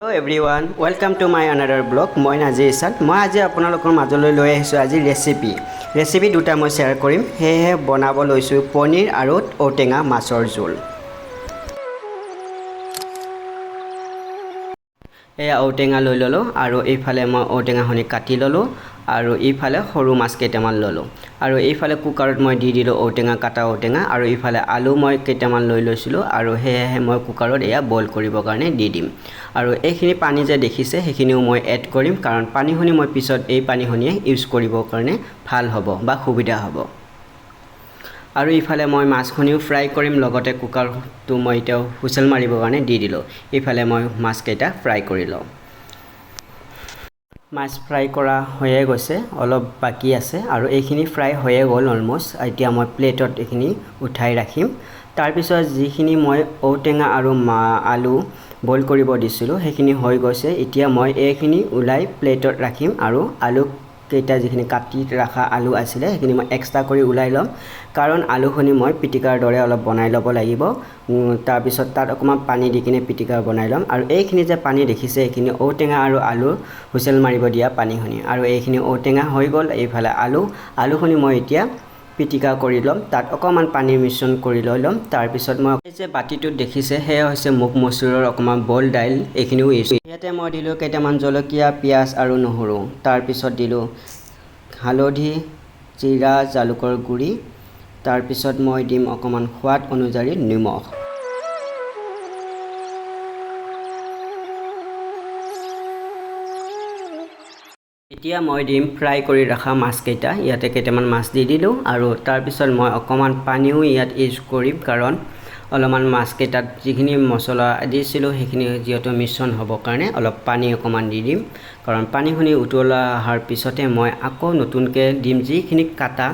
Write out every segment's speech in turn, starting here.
Hello everyone, welcome to my another blog. মই আজি ইছান মই আজি আপোনালোকৰ মাজলৈ লৈ আহিছোঁ আজি ৰেচিপি দুটা মই শ্বেয়াৰ কৰিম সেয়ে বনাব লৈছোঁ পনীৰ আৰু ঔটেঙা মাছৰ জোল এয়া ঔটেঙা লৈ ললো আৰু এইফালে মই ঔটেঙাখনি কাটি ললো আৰু এইফালে সৰু মাছ কেইটামান ললো আৰু এইফালে কুকাৰত মই দি দিলো ঔটেঙা কাটা ঔটেঙা আৰু এইফালে আলু মই কেইটামান লৈ লৈছিলো আৰু হেহে মই কুকাৰত এয়া বইল কৰিবৰ কাৰণে দি দিম আৰু এইখিনি পানী যে দেখিছে সেইখিনিও মই এড কৰিম কাৰণ পানীখনি মই পিছত এই পানীখনিয়ে ইউজ কৰিবৰ কাৰণে ভাল হ'ব বা সুবিধা হ'ব আৰু ইফালে মই মাছখনিও ফ্ৰাই কৰিম লগতে কুকাৰটো মই এতিয়া হুইসেল মাৰিবৰ কাৰণে দি দিলো ইফালে মই মাছ কেইটা ফ্ৰাই কৰি লওঁ মাছ ফ্ৰাই কৰা হৈয়ে গৈছে অলপ বাকি আছে আৰু এইখিনি ফ্ৰাই হৈয়ে গ'ল অলমোষ্ট এতিয়া মই প্লেটত এইখিনি উঠাই ৰাখিম তাৰ পিছত যিখিনি মই ঔটেঙা আৰু আলু বইল কৰিব দিছিলো সেইখিনি হৈ গৈছে এতিয়া মই এইখিনি উলাই প্লেটত ৰাখিম আৰু আলু কেইটা যিখিনি কাটি ৰাখা আলু আছিলে সেইখিনি মই এক্সট্ৰা কৰি উলাই লম কাৰণ আলুখনি মই পিটিকাৰ দৰে অলপ বনাই ল'ব লাগিব তাৰ পিছত তাত অকমান পানী দি কিনে পিটিকা বনাই লম আৰু এইখিনি যে পানী দেখিছে এইখিনি ঔটেঙা আৰু আলু হুইসেল মাৰিব দিয়া পানীখনি আৰু এইখিনি ঔটেঙা হৈ গ'ল এইফালে আলুখনি মই এতিয়া পিটিকা কৰি লম তাত অকমান পানী মিশ্ৰণ কৰি লৈ লম তাৰ পিছত মই এই যে বাটিটো দেখিছে হে হৈছে মুগ মসুৰৰ অকমান বইল দাইল এইখিনিও ইয়াতে মই দিলো কেইটামান জলকীয়া পিয়াজ আৰু নহৰু তাৰ পিছত দিলো হালধি জিৰা জালুকৰ গুৰি তাৰ পিছত মই দিম অকমান সোৱাদ অনুযায়ী নিমখ এতিয়া মই দিম ফ্ৰাই কৰি ৰাখা মাছ কেইটা ইয়াতে কেইটামান মাছ দি দিলো আৰু তাৰ পিছত মই অকমান পানীও ইয়াত ইউজ কৰিম কাৰণ অলপমান মাছ কেইটাত যিখিনি মছলা দিছিলো সেইখিনি যিহেতু মিশ্ৰণ হ'ব কাৰণে অলপ পানী অকমান দি দিম কাৰণ পানীখিনি উতলা অহাৰ পিছতে মই আকৌ নতুনকে দিম যিখিনি কাটা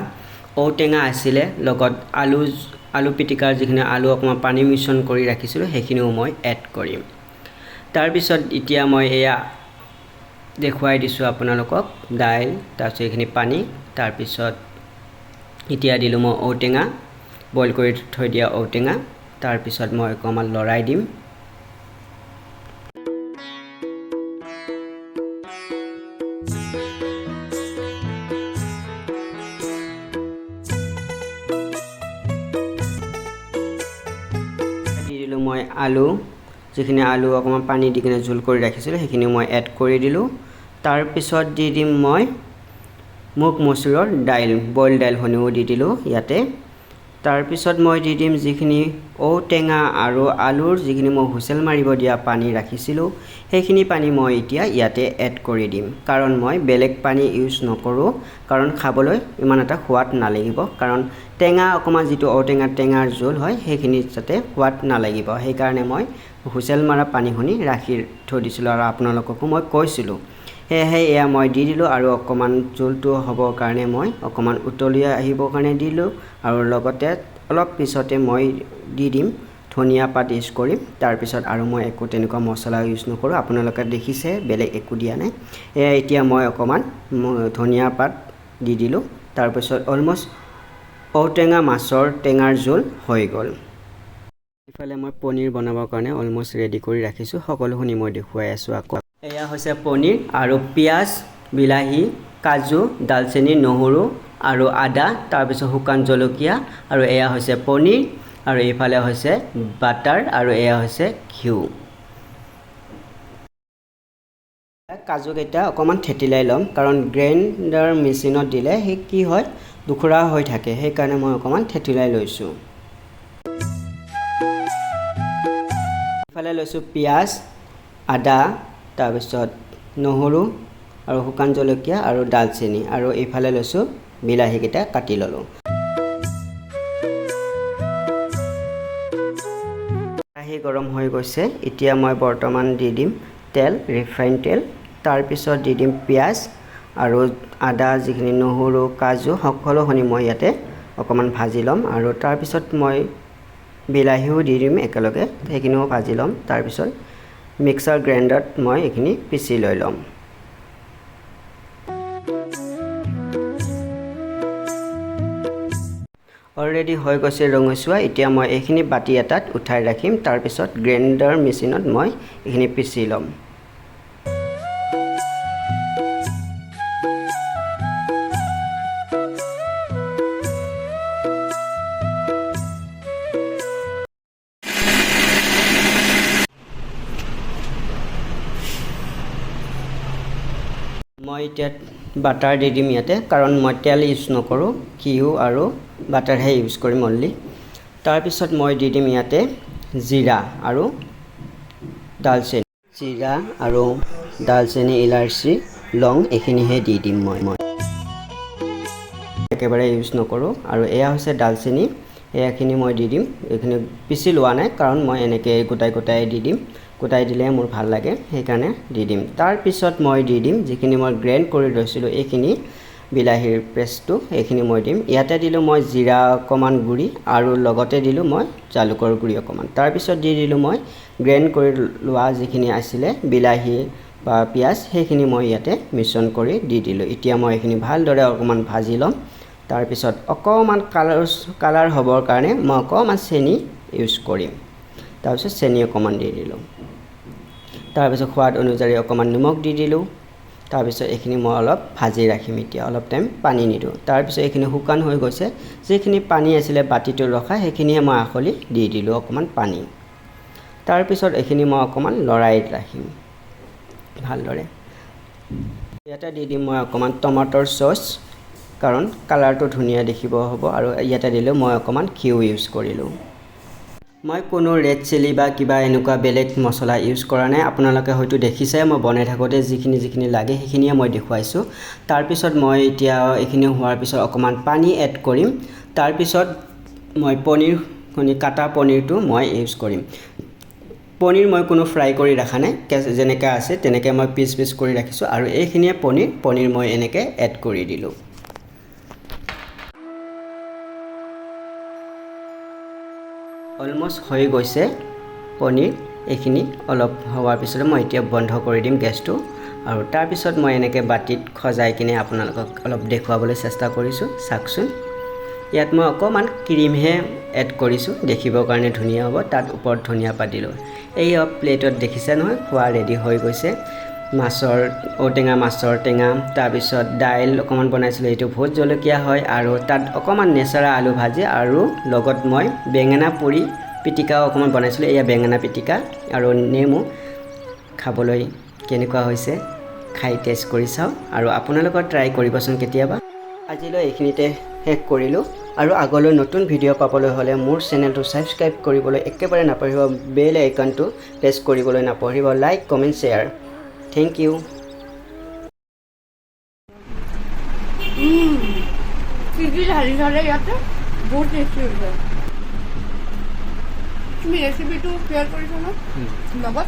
ঔটেঙা আছিলে লগত আলু পিটিকাৰ যিখিনি আলু অকমান পানী মিশ্ৰণ কৰি ৰাখিছিলো সেইখিনিও মই এড কৰিম তাৰ পিছত এতিয়া মই এয়া দেখুৱাই দিছো আপোনালোকক দাইল তাৰপিছত এইখিনি পানী তাৰ পিছত এতিয়া দিলো মই ঔটেঙা বইল কৰি থৈ দিয়া ঔটেঙা তাৰ পিছত মই অকমান লৰাই দিম দিলো মই আলু যিখিনি আলু অকমান পানী দি কিনে ঝোল কৰি ৰাখিছিল সেইখিনি মই এড কৰি দিলো তাৰ পিছত দি দিম মই মুগ মসুৰৰ দাইল বইল দাইল হনিও দি দিলো ইয়াতে তাৰ পিছত মই দি দিম যিখিনি ঔটেঙা আৰু আলুৰ যিখিনি মই হুইসেল মাৰিব দিয়া পানী ৰাখিছিলো সেইখিনি পানী মই এতিয়া ইয়াতে এড কৰি দিম কাৰণ মই বেলেগ পানী ইউজ নকৰো কাৰণ খাবলৈ ইমান এটা সোৱাদ নালাগিব কাৰণ টেঙা অকমান যিটো ঔটেঙা টেঙাৰ জোল হয় সেইখিনি যাতে সোৱাদ নালাগিব সেই কাৰণে মই হুইসেল মাৰা পানীখনি ৰাখি থৈ দিছিলো আৰু আপোনালোককো মই কৈছিলো হেহে এয়া মই দি দিলো আৰু অকমান জোলটো হ'বৰ কাৰণে মই অকমান উতলিয়া আহিবৰ কাৰণে দিলো আৰু লগতে অলপ পিছতে মই দি দিম ধনিয়া পাত ইউজ কৰিম তাৰ পিছত আৰু মই একো তেনেকুৱা মছলা ইউজ নকৰো আপোনালোকে দেখিছে বেলেগ একো দিয়া নাই এয়া এতিয়া মই অকমান ধনিয়া পাত দি দিলো তাৰ পিছত অলমোষ্ট ঔটেঙা মাছৰ টেঙাৰ জোল হৈ গ'ল ইফালে মই পনীৰ বনাবৰ কাৰণে অলমোষ্ট ৰেডি কৰি ৰাখিছো সকলোখিনি মই দেখুৱাই আছো আকৌ এয়া হৈছে পনীৰ আৰু পিয়াজ বিলাহী কাজু দালচেনি নহৰু আৰু আদা তাৰ পিছত শুকান জলকীয়া আৰু এয়া হৈছে পনীৰ আৰু এইফালে হৈছে বাটাৰ আৰু এয়া হৈছে ঘিউ কাজু কেইটা অকমান থেতিলাই লম কাৰণ গ্ৰাইণ্ডাৰ মেচিনত দিলে হে কি হয় দুখৰা হৈ থাকে সেই কাৰণে মই অকমান থেতিলাই লৈছো ইফালে লৈছো পিয়াজ আদা তাৰ পিছত নহৰু আৰু শুকান জলকীয়া আৰু দালচেনি আৰু এইফালে লৈছো বিলাহী কেইটা কাটি ললো আহি গৰম হৈ গৈছে এতিয়া মই বৰ্তমান দি দিম তেল ৰিফাইন তেল তাৰ পিছত দি দিম পিয়াজ আৰু আদা যিখিনি নহৰু কাজু সকলোখিনি মই ইয়াতে অকমান ভাজি লম আৰু তাৰ পিছত মই বিলাহীও দি দিম একেলগে সেইখিনিও ভাজি লম তাৰ পিছত মিক্সাৰ গ্ৰাইণ্ডাৰত মই এইখিনি পিচি লৈ লম অলৰেডি হৈ গৈছে ৰঙচুৱা এতিয়া মই এইখিনি বাটি এটাত উঠাই ৰাখিম তাৰ পিছত গ্ৰাইণ্ডাৰ মেচিনত মই এইখিনি পিচি লম মই এতিয়া বাটাৰ দি দিম ইয়াতে, কাৰণ মই তেল ইউজ নকৰোঁ, ঘিউ আৰু বাটাৰহে ইউজ কৰিম অনলি। তাৰপিছত মই দি দিম ইয়াতে জিৰা আৰু ডালচেনি। জিৰা আৰু ডালচেনি, ইলাচি, লং এইখিনিহে দি দিম মই একেবাৰে ইউজ নকৰোঁ। আৰু এয়া হৈছে ডালচেনি, এয়াখিনি মই দি দিম। এইখিনি পিচি লোৱা নাই, কাৰণ মই এনেকৈ গোটাই দি দিম। গোটাই দিলে মোৰ ভাল লাগে, সেইকাৰণে দি দিম। তাৰপিছত মই দি দিম যিখিনি মই গ্ৰাইণ্ড কৰি লৈছিলোঁ, এইখিনি বিলাহীৰ পেষ্টটো এইখিনি মই দিম। ইয়াতে দিলোঁ মই জিৰা অকণমান গুড়ি আৰু লগতে দিলোঁ মই জালুকৰ গুড়ি অকণমান। তাৰপিছত দি দিলোঁ মই গ্ৰাইণ্ড কৰি লোৱা যিখিনি আছিলে বিলাহী বা পিঁয়াজ, সেইখিনি মই ইয়াতে মিশ্ৰণ কৰি দি দিলোঁ। এতিয়া মই এইখিনি ভালদৰে অকণমান ভাজি ল'ম। তাৰপিছত অকণমান কালাৰ হ'বৰ কাৰণে মই অকণমান চেনি ইউজ কৰিম। তাৰপিছত চেনি অকণমান দি দিলোঁ। তাৰপিছত সোৱাদ অনুযায়ী অকণমান নিমখ দি দিলোঁ। তাৰপিছত এইখিনি মই অলপ ভাজি ৰাখিম, এতিয়া অলপ টাইম পানী নিদিওঁ। তাৰপিছত এইখিনি শুকান হৈ গৈছে, যিখিনি পানী আছিলে বাতিটো ৰখা, সেইখিনিহে মই আখলি দি দিলোঁ অকণমান পানী। তাৰপিছত এইখিনি মই অকণমান লৰাই ৰাখিম ভালদৰে। ইয়াতে দি দিম মই অকণমান টমাটৰ চচ, কাৰণ কালাৰটো ধুনীয়া দেখিব হ'ব। আৰু ইয়াতে দিলোঁ মই অকণমান ঘিউ ইউজ কৰিলোঁ। মই কোনো ৰেড চিলি বা কিবা এনেকুৱা বেলেগ মছলা ইউজ কৰা নাই। আপোনালোকে হয়তো দেখিছে মই বনাই থাকোঁতে যিখিনি লাগে সেইখিনিয়ে মই দেখুৱাইছোঁ। তাৰপিছত মই এতিয়া এইখিনি হোৱাৰ পিছত অকণমান পানী এড কৰিম। তাৰপিছত মই কাটা পনীৰটো মই ইউজ কৰিম। পনীৰ মই কোনো ফ্ৰাই কৰি ৰখা নাই, যেনেকৈ আছে তেনেকৈ মই পিচ কৰি ৰাখিছোঁ। আৰু এইখিনিয়ে পনীৰ মই এনেকৈ এড কৰি দিলোঁ। অলমষ্ট হৈ গৈছে পনীৰ। এইখিনি অলপ হোৱাৰ পিছতে মই এতিয়া বন্ধ কৰি দিম গেছটো। আৰু তাৰপিছত মই এনেকৈ বাতিত সজাই কিনে আপোনালোকক অলপ দেখুৱাবলৈ চেষ্টা কৰিছোঁ, চাওকচোন। ইয়াত মই অকণমান ক্ৰীমহে এড কৰিছোঁ, দেখিবৰ কাৰণে ধুনীয়া হ'ব। তাত ওপৰত ধনিয়া পাত দিলোঁ। এই প্লেটত দেখিছে নহয়, খোৱা ৰেডি হৈ গৈছে। ঔটেঙা মাছৰ টেঙা, তাৰপিছত দাইল অকণমান বনাইছিলোঁ, এইটো ভোট জলকীয়া হয়। আৰু তাত অকণমান নেচেৰা আলু ভাজি, আৰু লগত মই বেঙেনা পুৰি পিটিকাও অকণমান বনাইছিলোঁ। এয়া বেঙেনা পিটিকা আৰু নেমু। খাবলৈ কেনেকুৱা হৈছে খাই টেষ্ট কৰি চাওঁ, আৰু আপোনালোকৰ ট্ৰাই কৰিবচোন কেতিয়াবা। আজিলৈ এইখিনিতে শেষ কৰিলোঁ। আৰু আগলৈ নতুন ভিডিঅ' পাবলৈ হ'লে মোৰ চেনেলটো ছাবস্ক্ৰাইব কৰিবলৈ একেবাৰে নাপাহৰিব। বেল আইকনটো প্ৰেছ কৰিবলৈ নাপাহৰিব। Like, comment, share. Thank you. ইয়াতে বহুত টেষ্টি হৈছে। তুমি ৰেচিপিটো শ্বেয়াৰ কৰিছা ন লগত?